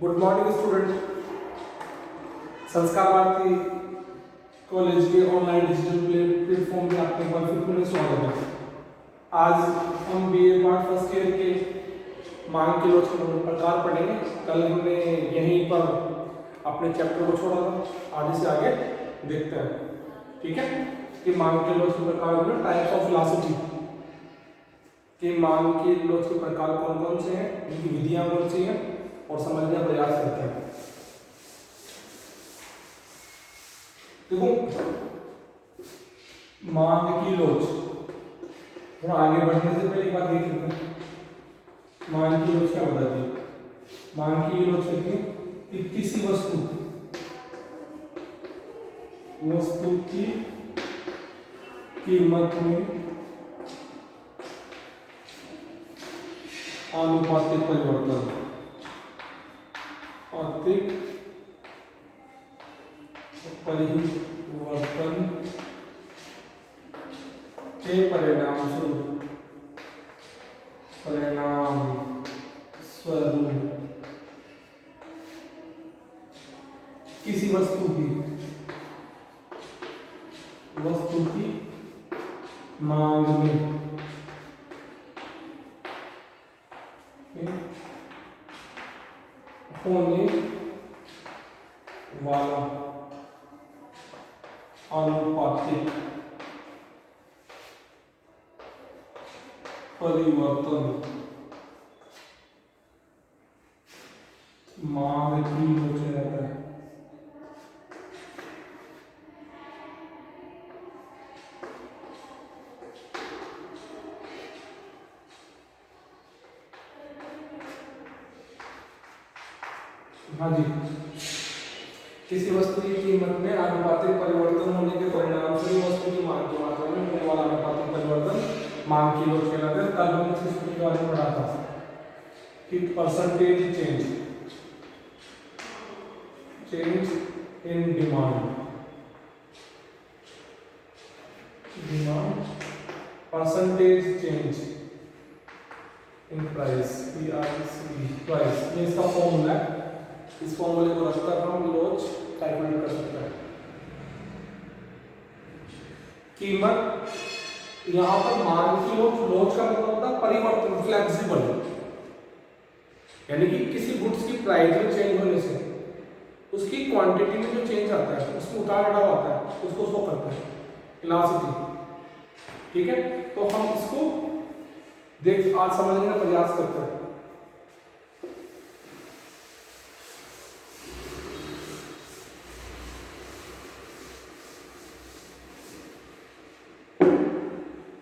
Good morning student. संस्कार Bharti college के online digital platform में आपका एक बार फिर पुनः स्वागत है। आज हम बीए पार्ट फर्स्ट ईयर के मांग के लोच प्रकार पढ़ेंगे। कल हमने यहीं पर अपने चैप्टर को छोड़ा था, आज से आगे देखते हैं। ठीक है कि मांग के लोच के प्रकार में टाइप्स ऑफ वेलोसिटी कि मांग के लोच के प्रकार कौन कौन से हैं, इनकी विधियां कौन सी हैं और समझने का प्रयास करते हैं। देखो मांग की लोच, थोड़ा आगे बढ़ने से पहले एक बात देख लेते हैं। मांग की लोच क्या बताती है? मांग की लोच कहती है कि किसी वस्तु की कीमत में आनुपातिक परिवर्तन के परिणाम स्वरूप किसी वस्तु की मांग में होने वाला आनुपातिक परिवर्तन मांग की लोच रहता है। हाँ जी, किसी वस्तु की कीमत में आनुपातिक परिवर्तन होने के परिणाम से वस्तु की मांग की मात्रा में होने वाला आनुपातिक परिवर्तन मांग की लोच कहलाता है। कल हमने इस सूत्र के बारे में पढ़ा था कि percentage change in demand percentage change in price price, ये इसका फॉर्मूला है। इस फॉर्मूले को रखकर हम लोच कैलकुलेट कर सकते हैं। कीमत, यहां पर मांग की लोच का मतलब होता है परिवर्तन, फ्लेक्सिबल, यानी कि किसी गुड्स की प्राइस में चेंज होने से उसकी क्वांटिटी में जो चेंज आता है, उसमें उतार चढ़ाव आता है, उसको शो करता है वेलोसिटी। ठीक है, तो हम इसको आज समझने का प्रयास करते हैं।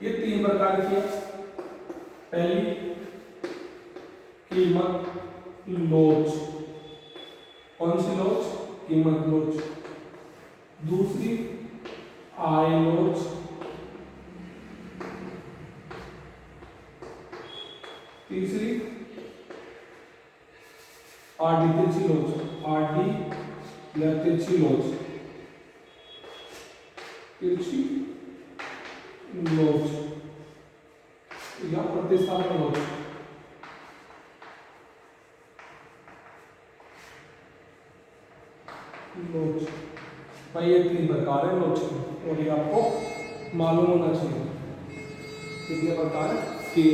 ये तीन प्रकार की है। पहली कीमत लोच, कौन सी लोच? कीमत लोच। दूसरी आय लोच, तीसरी आडी तिरछी लोच, आडी या तिरछी लोच, तिरछी लोच या प्रतिस्थापन लोच। भाई ये तीन प्रकार है लोच के और ये आपको मालूम होना चाहिए कितने प्रकार के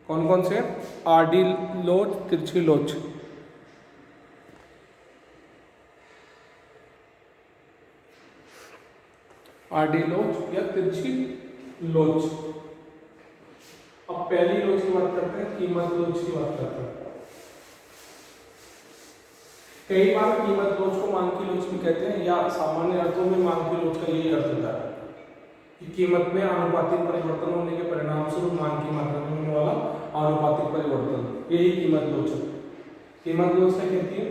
कौन कौन से? आडी लोच, तिरछी लोच। आडी लोच या तिरछी लोच। अब पहली लोच की बात करते हैं, कीमत लोच की बात करते हैं। कई बार कीमत लोच को मांग की लोच भी कहते हैं, या सामान्य अर्थों में मांग की लोच का यही अर्थ होता है कि कीमत में आनुपातिक परिवर्तन होने के परिणाम स्वरूप मांग की मात्रा में होने वाला आनुपातिक परिवर्तन, यही कीमत लोच है। कीमत लोच क्या कहती है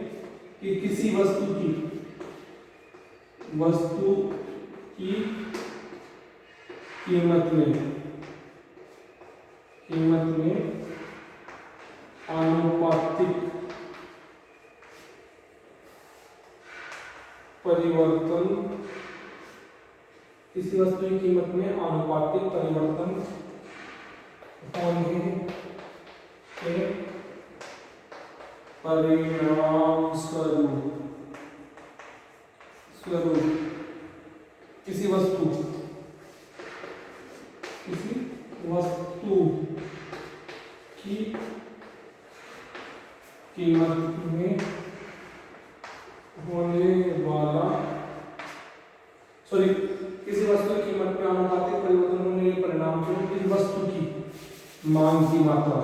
कि किसी वस्तु की कीमत में आनुपातिक परिवर्तन, किसी वस्तु की कीमत में आनुपातिक परिवर्तन होने के परिणाम स्वरूप किसी वस्तु की कीमत में होने वाला किसी वस्तु की कीमत में आनुपातिक परिवर्तन होने के परिणाम स्वरूप किसी वस्तु की मांग की मात्रा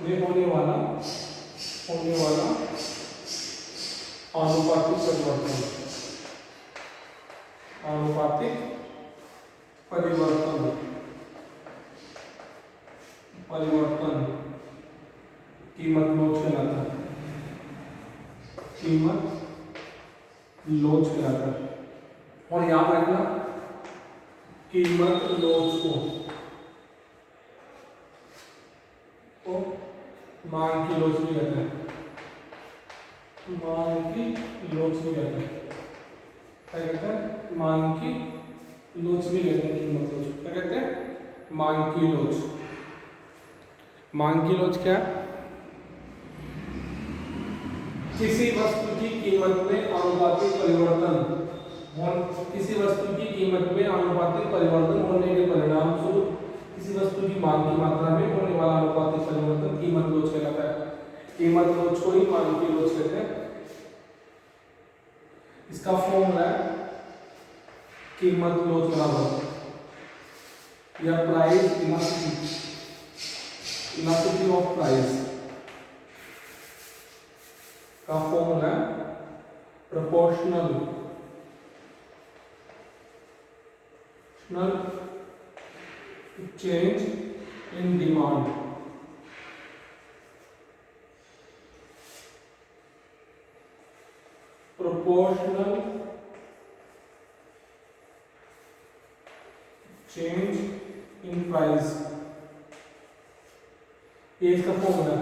में होने वाला आनुपातिक परिवर्तन कीमत लोच कहलाता है। और याद रखना कीमत लोच को मांग की लोच भी कहते हैं। मांग की लोच भी कहते हैं। क्या कहते हैं? मांग की लोच भी कहते हैं। कीमत लोच क्या कहते हैं? मांग की लोच। मांग की लोच क्या? किसी वस्तु की कीमत में आनुपातिक परिवर्तन होने के परिणाम स्वरूप किसी वस्तु की मांग की मात्रा में होने वाला आनुपातिक परिवर्तन कीमत लोच कहलाता है। कीमत लोच को ही मांग की लोच कहते हैं। इसका फॉर्मूला है कीमत लोच बराबर या प्राइस इलास्टिसिटी ऑफ प्राइस का फॉर्मूला है proportional change in demand proportional change in price। ये इसका फॉर्मूला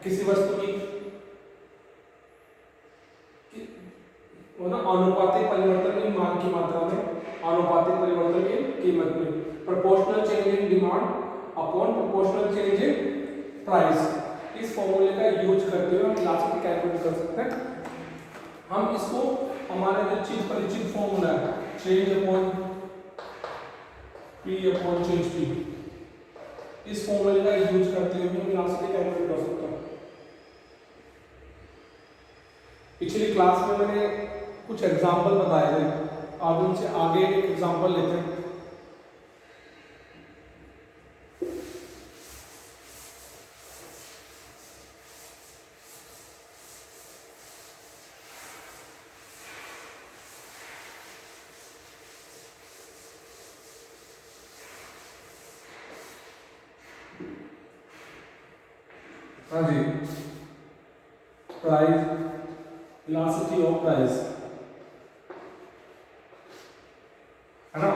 किसी वस्तु की आनुपातिक परिवर्तन की मांग की मात्रा में आनुपातिक परिवर्तन की कीमत में proportional change in demand upon proportional change in price. इस फॉर्मूले का यूज करते हुए हम इलास्टिसिटी कैलकुलेट कर सकते हैं। हम इसको हमारे जो चीज परिचित फॉर्मूला है change upon P upon change P, इस फॉर्मूले का यूज करते हुए हम इलास्टिसिटी कैलकुलेट कर सकते हैं। पिछली क्लास में मैंने कुछ एग्जांपल बताए थे, आप उनसे आगे एक एग्जांपल लेते हैं। हाँ जी, प्राइस इलास्टिसिटी ऑफ प्राइस है ना,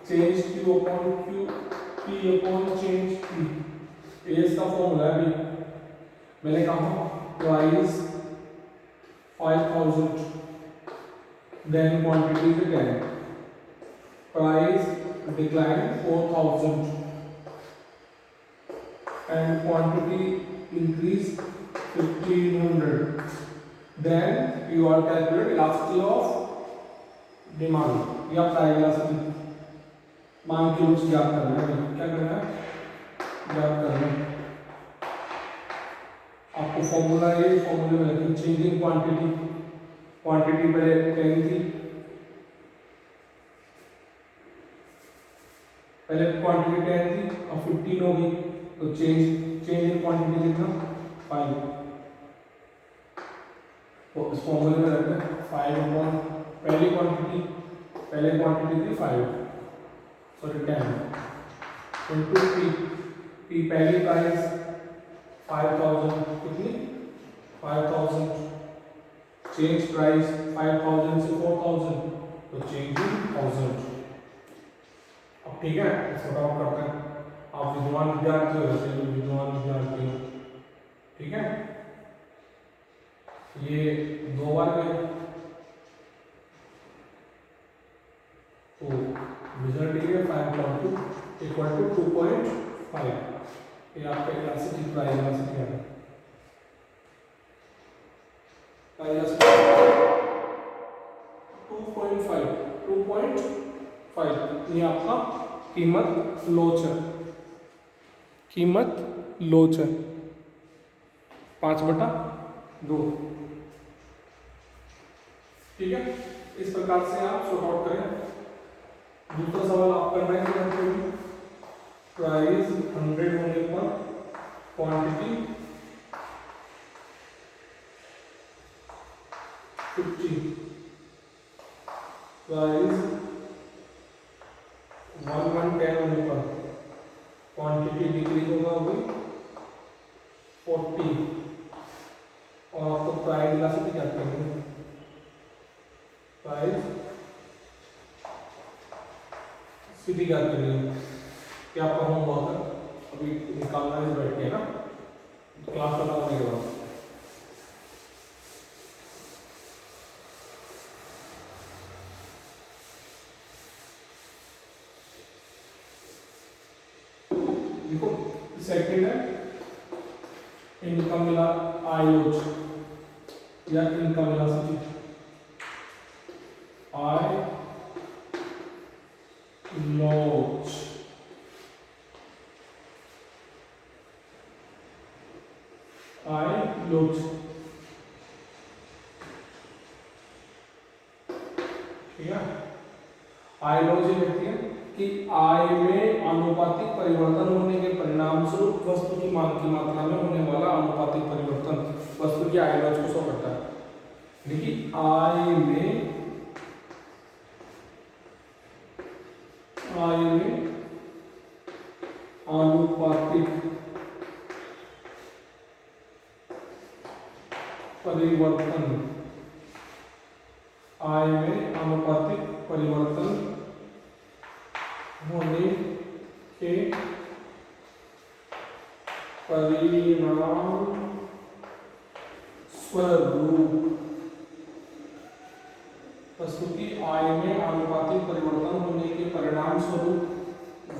change Q upon Q P upon change P, ये इसका फॉर्मूला है। अभी मैंने कहा price 5000 then quantity is 10, price decline 4000 and quantity increase 1500, then you are calculate elasticity of demand या प्राइस इलास्टिसिटी मांग की लोच ज्ञात करना है। क्या करना है? ज्ञात करना है। आपको फॉर्मूला ये फॉर्मूले में लिखें चेंज इन क्वांटिटी, क्वांटिटी पहले 10 थी, पहले क्वांटिटी 10 थी अब 15 होगी, तो चेंज इन क्वांटिटी कितना 5, तो इस फॉर्मूले में रखते हैं 5 अपॉन पहली क्वांटिटी थी 5 सॉरी 10 इनटू पी पहली प्राइस 5000 कितनी 5000, चेंज प्राइस 5000 से 4000 तो चेंज इन 1000। अब ठीक है, सॉर्ट आउट करते हैं। आप विद्वान विद्यार्थी हो, वैसे भी विद्वान विद्यार्थी हो, ठीक है। ये 2 बार गए तो रिजल्ट ये 5.2 इक्वल टू 2.5। ये आपका इलास्टिसिटी प्राइस इलास्टिसिटी है। प्राइस 2.5 ये आपका कीमत लोच है। कीमत लोच है 5/2। ठीक है, इस प्रकार से आप सॉर्ट आउट करें। दूसरा सवाल आप कर रहे हैं, प्राइस 100 होने पर क्वांटिटी 50, प्राइस 110 होने पर क्वांटिटी डिक्रीज होगा अभी 40, और आपको प्राइस इलास्टिसिटी क्या करेंगे, प्राइस सिटी क्या करेंगे, क्या आपका होमवर्क है अभी निकालना है, बैठ के ना क्लास खत्म होने के बाद। देखो सेकंड है इनकम मिला आयोज या इनकम इलास्टिसिटी। आई लोच आई लोच ठीक है। आई लोच ये कहती है कि आय में आनुपातिक परिवर्तन होने के परिणाम स्वरूप वस्तु की मांग की मात्रा में होने वाला आनुपातिक परिवर्तन वस्तु की आय लोच को शो करता है। देखिए आय में आनुपातिक परिवर्तन, आय में आनुपातिक परिवर्तन होने के परिणाम स्वरूप वस्तु की आय में आनुपातिक परिवर्तन होने के परिणाम स्वरूप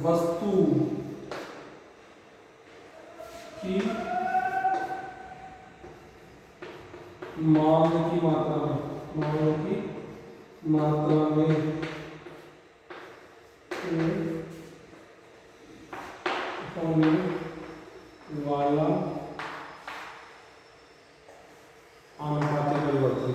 वस्तु की मांग की मात्रा में होने वाला आनुपातिक परिवर्तन।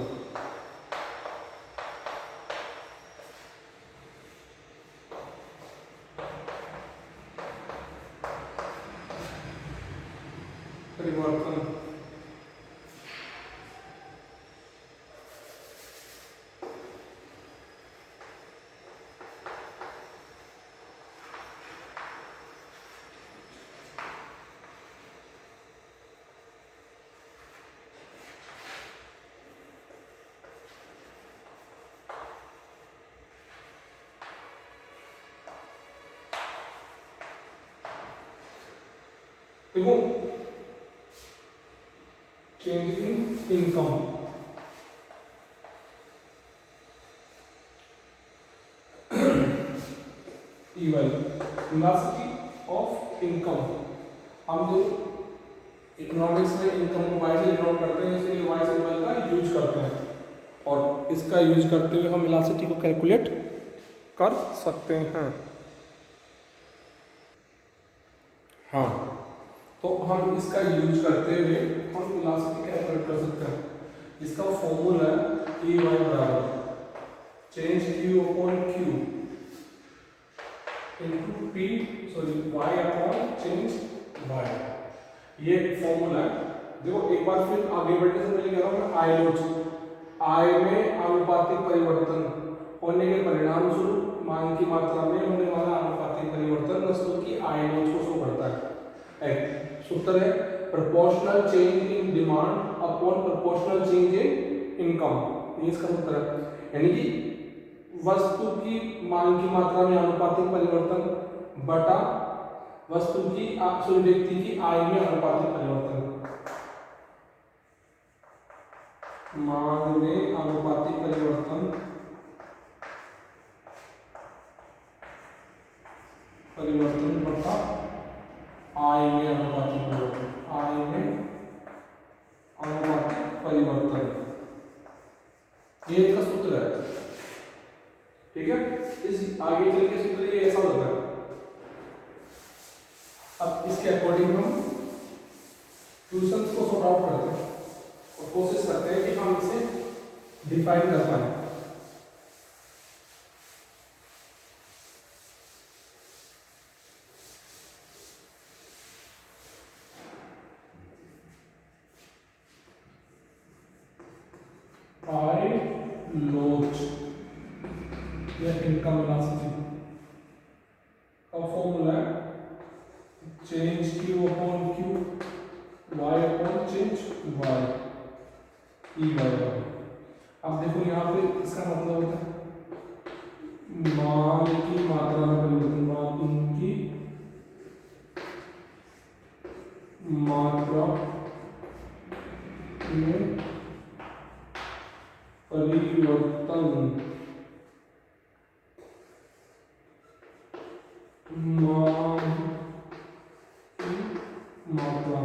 देखो change in income, evil velocity of income. हम जो इकोनॉमिक्स में इनकम को वाई से डिनोट करते हैं, इसलिए वाई सिंबल का यूज करते हैं, और इसका यूज करते हुए हम इलास्टिसिटी को कैलकुलेट कर सकते हैं। हाँ, तो हम इसका यूज करते हुए हम इलास्टिसिटी कैलकुलेट कर सकते हैं। इसका फॉर्मूला है ई वाई बराबर change Q upon Q into P Y upon change Y. ये फॉर्मूला है। देखो एक बार फिर आगे बढ़ने से पहले कह रहा हूँ मैं आई लोच, आय में आनुपातिक परिवर्तन होने के परिणाम स्वरूप मांग की मात्रा में होने वाला आनुपातिक परिवर्तन वस्तु की आय लोच को शो करता है। सूत्र है proportional change in demand upon proportional change in income. ये इसका सूत्र है, यानी कि वस्तु की मांग की मात्रा में आनुपातिक परिवर्तन बटा वस्तु की व्यक्ति की आय में आनुपातिक परिवर्तन। मांग में आनुपातिक परिवर्तन परिवर्तन बटा आय में अनुपातिक परिवर्तन, आय में अनुपातिक परिवर्तन, ये इसका सूत्र है। ठीक है, इस आगे चल के सूत्र ये ऐसा होता है। अब इसके अकॉर्डिंग हम फ्यूजन्स को सॉर्ट आउट करते हैं और कोशिश करते हैं कि हम इसे डिफाइन कर पाए। I load या इनकम वेलोसिटी का फॉर्मूला है change Q upon Q y upon change y E y y। अब देखो यहाँ पे इसका मतलब होता है मान की मात्रा में परिवर्तन, मान की मात्रा में परिवर्तन, मान की मात्रा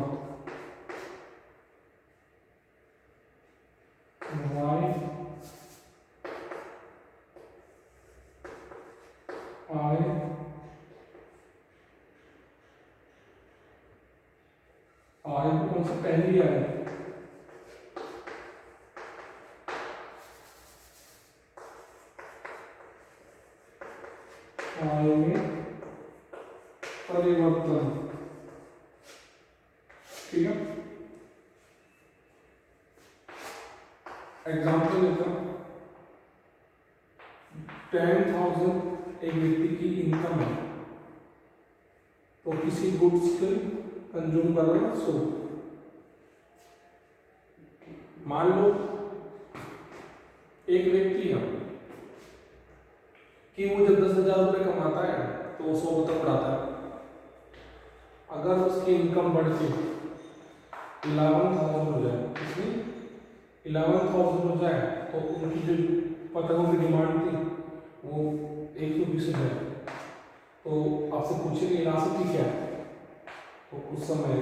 आई कौन सा पहली आई आई में परिवर्तन। ठीक है, एग्जाम्पल लेता हूं। 10,000 एक व्यक्ति की इनकम है, तो किसी गुड्स के कंज्यूम कर रहे हैं 100। मान लो एक व्यक्ति है कि वो जब 10,000 रुपये कमाता है तो वो 100 तक उड़ाता है। अगर उसकी इनकम बढ़ के 11,000 हो जाए, कितनी 11,000 हो जाए, तो उनकी जो पतंगों की डिमांड थी वो 120 हो जाए। तो आपसे पूछेंगे इलास्टिसिटी क्या है, तो उस समय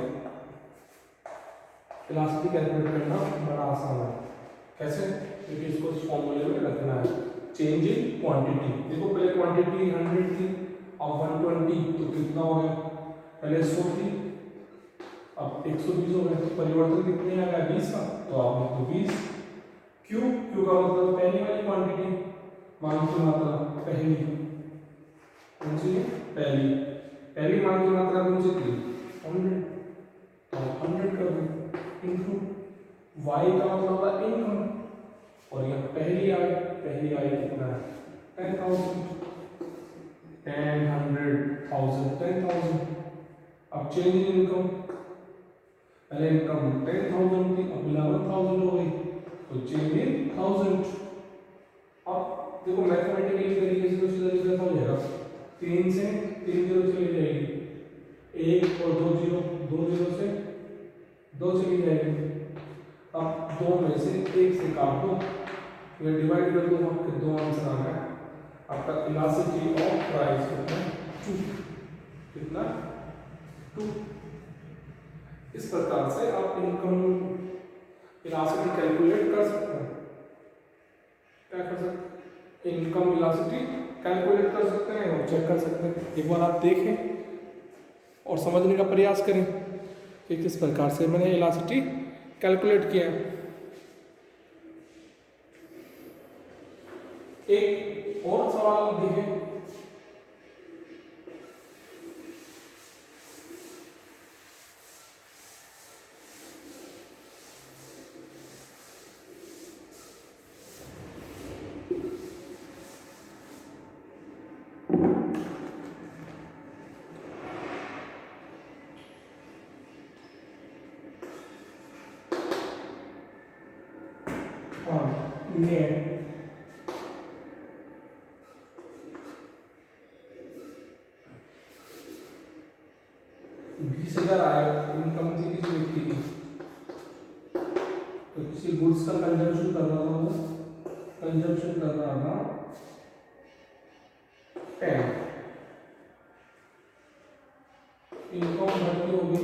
इलास्टिसिटी कैलकुलेट करना बड़ा आसान है। कैसे? क्योंकि इसको इस फॉर्मूले में रखना है चेंज इन क्वांटिटी। देखो पहले क्वांटिटी 100 थी, अब 120, तो कितना हो गया? पहले 100 थी, अब 120 हो गया। तो परिवर्तन कितने आ गया? 20 का, तो आपने तो 20। क्यों? क्यों का मतलब पहली वाली क्वांटिटी, मान की मात्रा पहली, कौन सी? पहली मान की मात्रा कौन सी थी? 100, तो 100 कर दो इनटू y का मतलब होता है इनकम, और यह पहली आई कितना है? 10,000, 10,000। अब चेंज इन इनकम, पहले इनकम 10,000 थी, अब 11,000 हो गई, तो चेंज इन 1000। अब देखो मैथमेटिकली तरीके से तो सीधा सीधा हो जाएगा, 3 से 3 जीरो चली जाएगी, 1 और 2 जीरो, 2 जीरो से 2 चली जाएगी। अब 2 में से 1 से काट दो या डिवाइड कर दो, आपके 2 आंसर आ गए। आपका इलास्टिसिटी ऑफ प्राइस कितना? 2। कितना? 2। इस प्रकार से आप इनकम इलास्टिसिटी कैलकुलेट कर सकते हैं। क्या कर सकते हैं? इनकम इलास्टिसिटी कैलकुलेट कर सकते हैं और चेक कर सकते हैं। एक बार आप देखें और समझने का प्रयास करें कि किस प्रकार से मैंने इलास्टिसिटी कैलकुलेट किया है। एक और सवाल देखें, ये 20,000 आया इनकम थी किसी व्यक्ति की, तो किसी गुड्स का कंजम्पशन कर रहा था, कंजम्पशन कर रहा था 10। इनकम बढ़ती होगी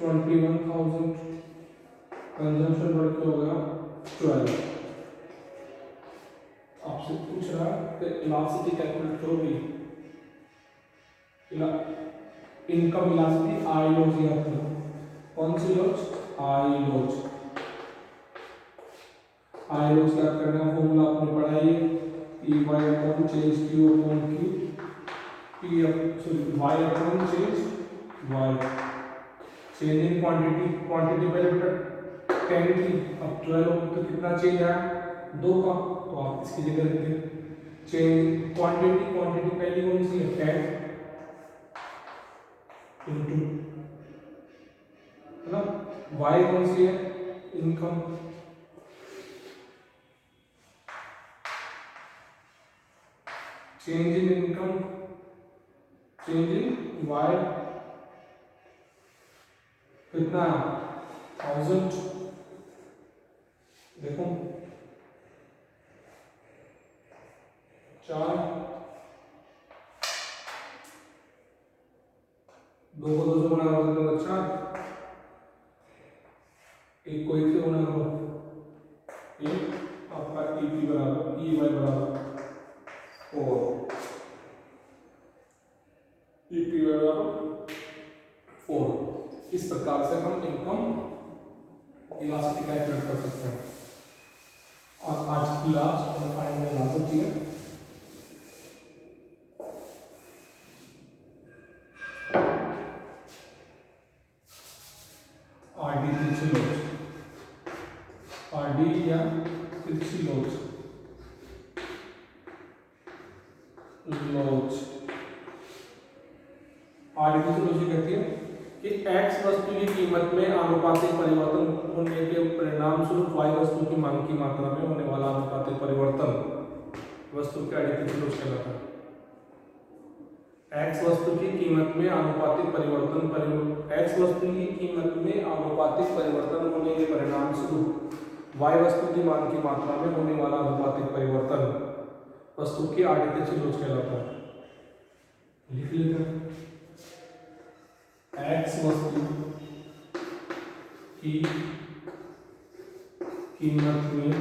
21,000, कंजम्पशन बढ़ के होगा 12। आपसे पूछ रहा कि इलास्टिसिटी कैलकुलेट करो भी, इनकम इलास्टिसिटी आई लॉज याद करो। कौन सी laws? I laws. I laws याद करना फॉर्मूला आपने पढ़ा है, E Y upon change Q upon Q, P sorry Y upon change Y. Change in quantity, quantity पहले बेटा 10 थी, अब 12 हो गई, तो कितना चेंज आया? 2 का। तो आप इसकी जगह लिखते हैं चेंज क्वांटिटी, क्वांटिटी पहली कौन सी है? 10 इनटू, है ना, वाई कौन सी है? Income. Change in income, change in Y कितना? 1000। देखो 4, 2 को 2 से गुणा करो तो 4, 1 को 1 से गुणा करो, ये आपका ईपी बराबर ई वाई बराबर 4, ईपी बराबर 4। इस प्रकार से हम इनकम इलास्टिसिटी कैलकुलेट कर सकते हैं। और आज की लास्ट और फाइनल क्लास होती है आरडी तिरछी लोच, आरडी या तिरछी लोच, लोच आरडी तिरछी लोच कहती है कि एक्स वस्तु की कीमत में आनुपातिक परिवर्तन होने के परिणाम स्वरूप वाई वस्तु की मांग की मात्रा में होने वाला आनुपातिक परिवर्तन वस्तु के आरडी तिरछी लोच कहलाता है। एक्स वस्तु की कीमत में आनुपातिक परिवर्तन, एक्स वस्तु की कीमत में आनुपातिक परिवर्तन होने के परिणाम स्वरूप वाई वस्तु की मांग की मात्रा में होने वाला आनुपातिक परिवर्तन वस्तु की आरडी तिरछी लोच कहलाता है। लिख लेते हैं, एक्स वस्तु की कीमत में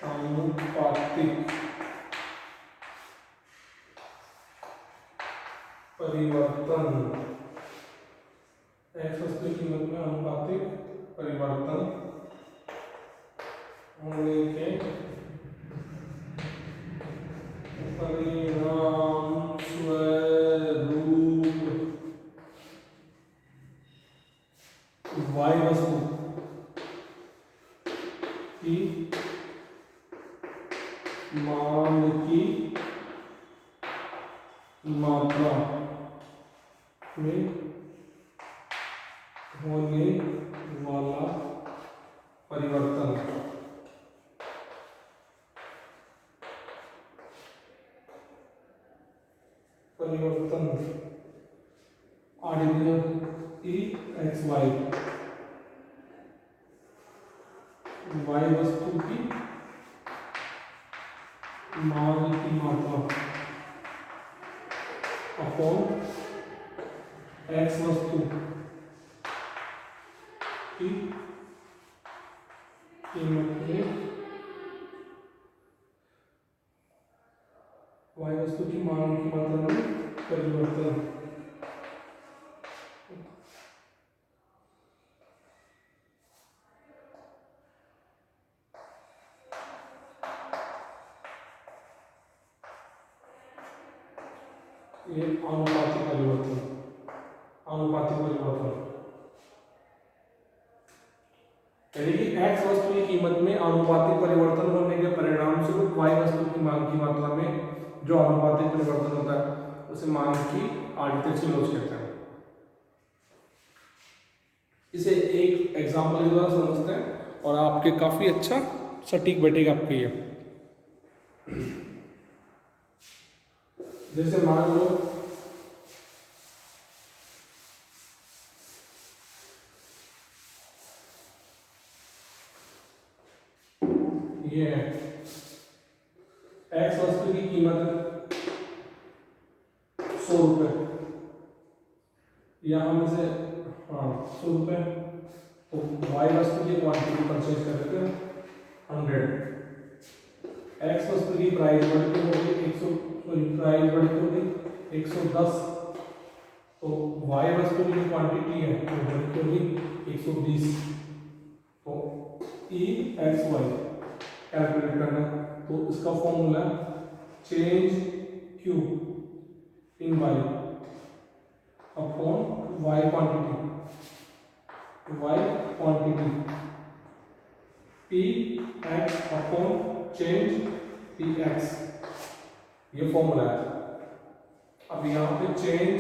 आनुपातिक परिवर्तन, एक्स वस्तु की कीमत में आनुपातिक परिवर्तन होने के परिणाम स्वरूप वाई वस्तु की मांग की मात्रा में होने वाला परिवर्तन आरडी एक्स वाई, वाई वस्तु की मांग की मात्रा अपॉन एक्स वस्तु की कीमत में वाई वस्तु की मांग की मात्रा में परिवर्तन। ये आनुपातिक परिवर्तन, आनुपातिक परिवर्तन यानी कि एक्स वस्तु की कीमत में आनुपातिक परिवर्तन होने के परिणाम स्वरूप वाई वस्तु की मांग की मात्रा में जो आनुपातिक परिवर्तन होता है उसे मांग की आरडी तिरछी लोच कहते हैं। इसे एक एग्जांपल के द्वारा समझते हैं और आपके काफी अच्छा सटीक बैठेगा आपके ये। जैसे मान लो ये है एक्स वस्तु की कीमत है 100 रुपये, या हम इसे 100 रुपये, तो वाई वस्तु की क्वांटिटी परचेज कर रहे थे 100, एक्स वस्तु की प्राइस बढ़ती होगी 110, तो वाई वस्तु की क्वांटिटी है वो बढ़ती होगी 120, तो ई एक्स वाई कैलकुलेट करना, तो इसका formula change Q in Y upon Y quantity P X upon change P X, ये फॉर्मूला है। अब यहाँ पे चेंज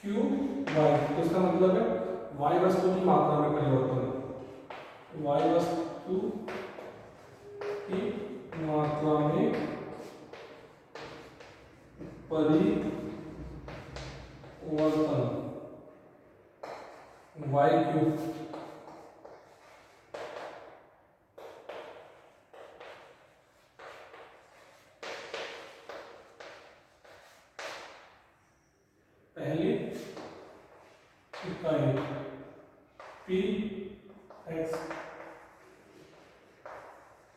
क्यू वाई, तो इसका मतलब है वाई वस्तु की मात्रा में परिवर्तन, वाई वस्तु की मात्रा में परिवर्तन, वाई क्यू, पहली इकाई पी एक्स,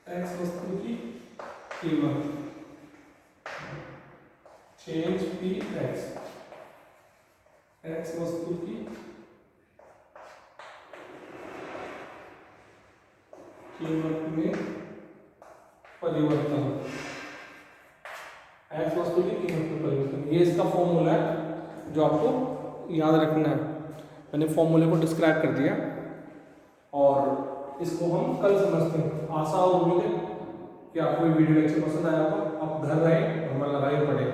एक्स वस्तु की कीमत, चेंज पी एक्स, एक्स वस्तु की कीमत में परिवर्तन, एक्स वस्तु की कीमत में परिवर्तन, ये इसका फॉर्मूला है जो आपको याद रखना है। मैंने फॉर्मूले को डिस्क्राइब कर दिया और इसको हम कल समझते हैं। आशा और उम्मीद है कि आपको ये वीडियो लेक्चर पसंद आया होगा, आप घर रहें और मन लगाए पढ़ें।